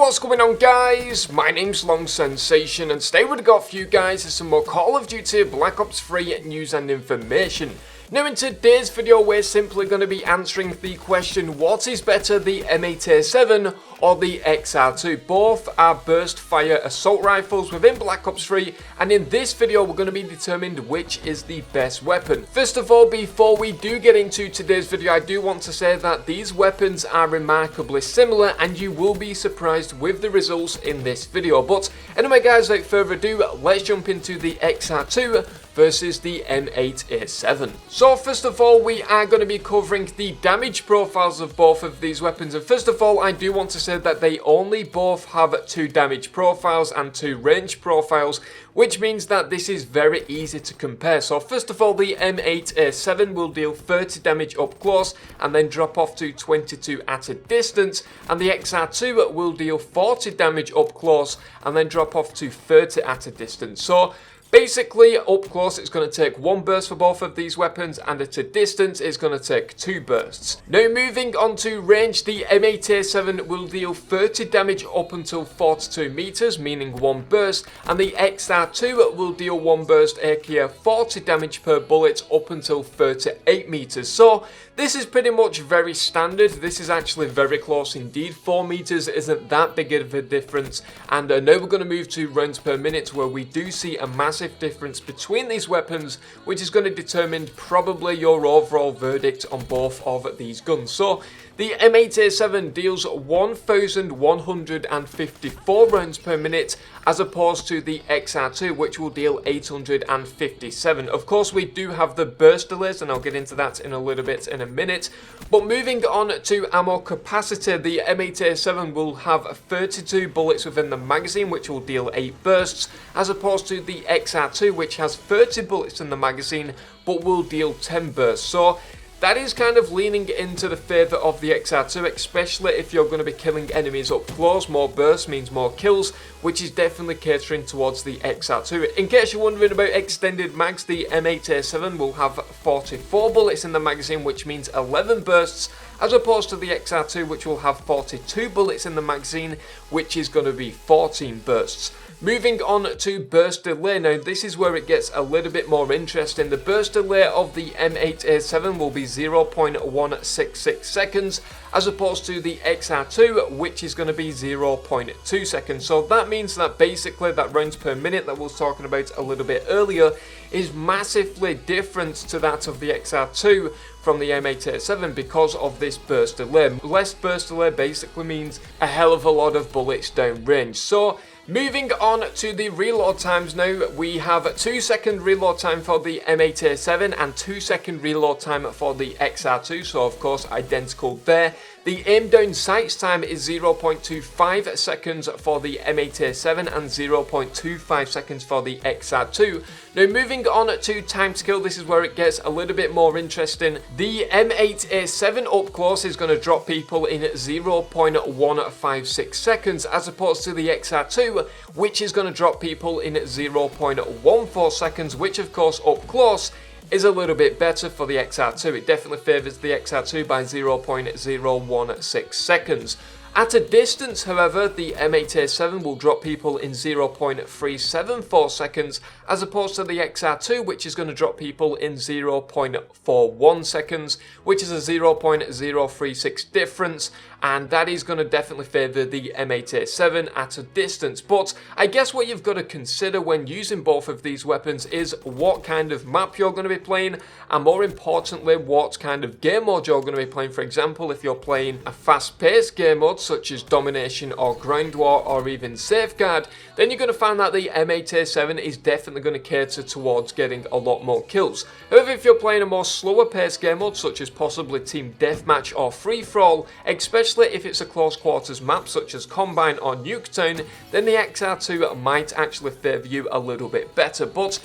What's going on, guys? My name's Long Sensation, and today we've got for you guys some more Call of Duty Black Ops 3 news and information. Now in today's video we're simply going to be answering the question, what is better, the M8A7 or the XR-2? Both are burst fire assault rifles within Black Ops 3, and in this video we're going to be determined which is the best weapon. First of all, before we do get into today's video, I do want to say that these weapons are remarkably similar and you will be surprised with the results in this video. But anyway guys, without further ado, let's jump into the XR-2 versus the M8A7. So first of all, we are going to be covering the damage profiles of both of these weapons, and first of all I do want to say that they only both have 2 damage profiles and 2 range profiles, which means that this is very easy to compare. So first of all, the M8A7 will deal 30 damage up close and then drop off to 22 at a distance, and the XR2 will deal 40 damage up close and then drop off to 30 at a distance. So basically, up close it's going to take 1 burst for both of these weapons, and at a distance it's going to take 2 bursts. Now moving on to range, the M8A7 will deal 30 damage up until 42 meters, meaning 1 burst, and the XR2 will deal 1 burst, aka 40 damage per bullet up until 38 meters. So this is pretty much very standard. This is actually very close indeed. 4 meters isn't that big of a difference, and now we're going to move to rounds per minute, where we do see a massive difference between these weapons, which is going to determine probably your overall verdict on both of these guns. So the M8A7 deals 1,154 rounds per minute, as opposed to the XR2, which will deal 857. Of course, we do have the burst delays, and I'll get into that in a little bit in a minute. But moving on to ammo capacity, the M8A7 will have 32 bullets within the magazine, which will deal 8 bursts, as opposed to the XR2, which has 30 bullets in the magazine, but will deal 10 bursts. So that is kind of leaning into the favour of the XR2, especially if you're going to be killing enemies up close. More bursts means more kills, which is definitely catering towards the XR2. In case you're wondering about extended mags, the M8A7 will have 44 bullets in the magazine, which means 11 bursts, as opposed to the XR2, which will have 42 bullets in the magazine, which is going to be 14 bursts. Moving on to burst delay. Now this is where it gets a little bit more interesting. The burst delay of the M8A7 will be 0.166 seconds, as opposed to the XR2, which is going to be 0.2 seconds. So that means that basically that rounds per minute that we were talking about a little bit earlier is massively different to that of the XR2 from the M8A7 because of this burst delay. Less burst delay basically means a hell of a lot of bullets down range. So moving on to the reload times now, we have 2-second reload time for the M8A7 and 2-second reload time for the XR2, so of course identical there. The aim down sights time is 0.25 seconds for the M8A7 and 0.25 seconds for the XR2. Now moving on to time to kill, this is where it gets a little bit more interesting. The M8A7 up close is going to drop people in 0.156 seconds, as opposed to the XR2, which is going to drop people in 0.14 seconds, which of course up close is a little bit better for the XR2. It definitely favours the XR2 by 0.016 seconds. At a distance, however, the M8A7 will drop people in 0.374 seconds, as opposed to the XR2, which is going to drop people in 0.41 seconds, which is a 0.036 difference, and that is going to definitely favour the M8A7 at a distance. But I guess what you've got to consider when using both of these weapons is what kind of map you're going to be playing, and more importantly, what kind of game mode you're going to be playing. For example, if you're playing a fast-paced game mode, such as Domination or Ground War or even Safeguard, then you're going to find that the M8A7 is definitely going to cater towards getting a lot more kills. However, if you're playing a more slower paced game mode, such as possibly Team Deathmatch or Free For All, especially if it's a close quarters map such as Combine or Nuketown, then the XR2 might actually favour you a little bit better. But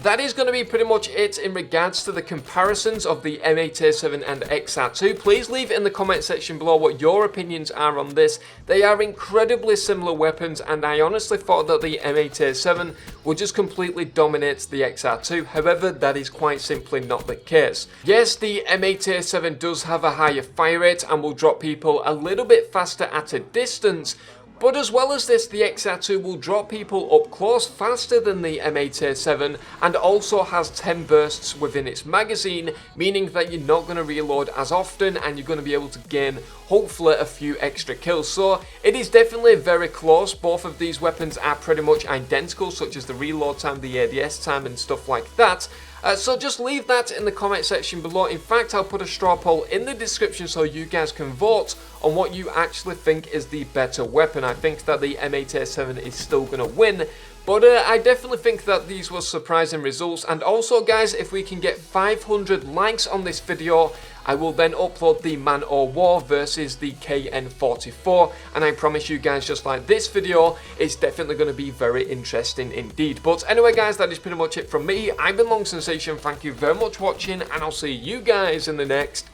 that is going to be pretty much it in regards to the comparisons of the M8A7 and XR2. Please leave in the comment section below what your opinions are on this. They are incredibly similar weapons, and I honestly thought that the M8A7 would just completely dominate the XR2. However, that is quite simply not the case. Yes, the M8A7 does have a higher fire rate and will drop people a little bit faster at a distance, But as well as this, the XR-2 will drop people up close faster than the M8A7 and also has 10 bursts within its magazine, meaning that you're not going to reload as often and you're going to be able to gain hopefully a few extra kills. So it is definitely very close. Both of these weapons are pretty much identical, such as the reload time, the ADS time and stuff like that. So just leave that in the comment section below. In fact, I'll put a straw poll in the description so you guys can vote on what you actually think is the better weapon. I think that the M8A7 is still going to win, but I definitely think that these were surprising results. And also guys, if we can get 500 likes on this video, I will then upload the Man O' War versus the KN44, and I promise you guys, just like this video, it's definitely going to be very interesting indeed. But anyway guys, that is pretty much it from me. I've been Long Sensation, thank you very much for watching, and I'll see you guys in the next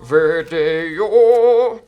video.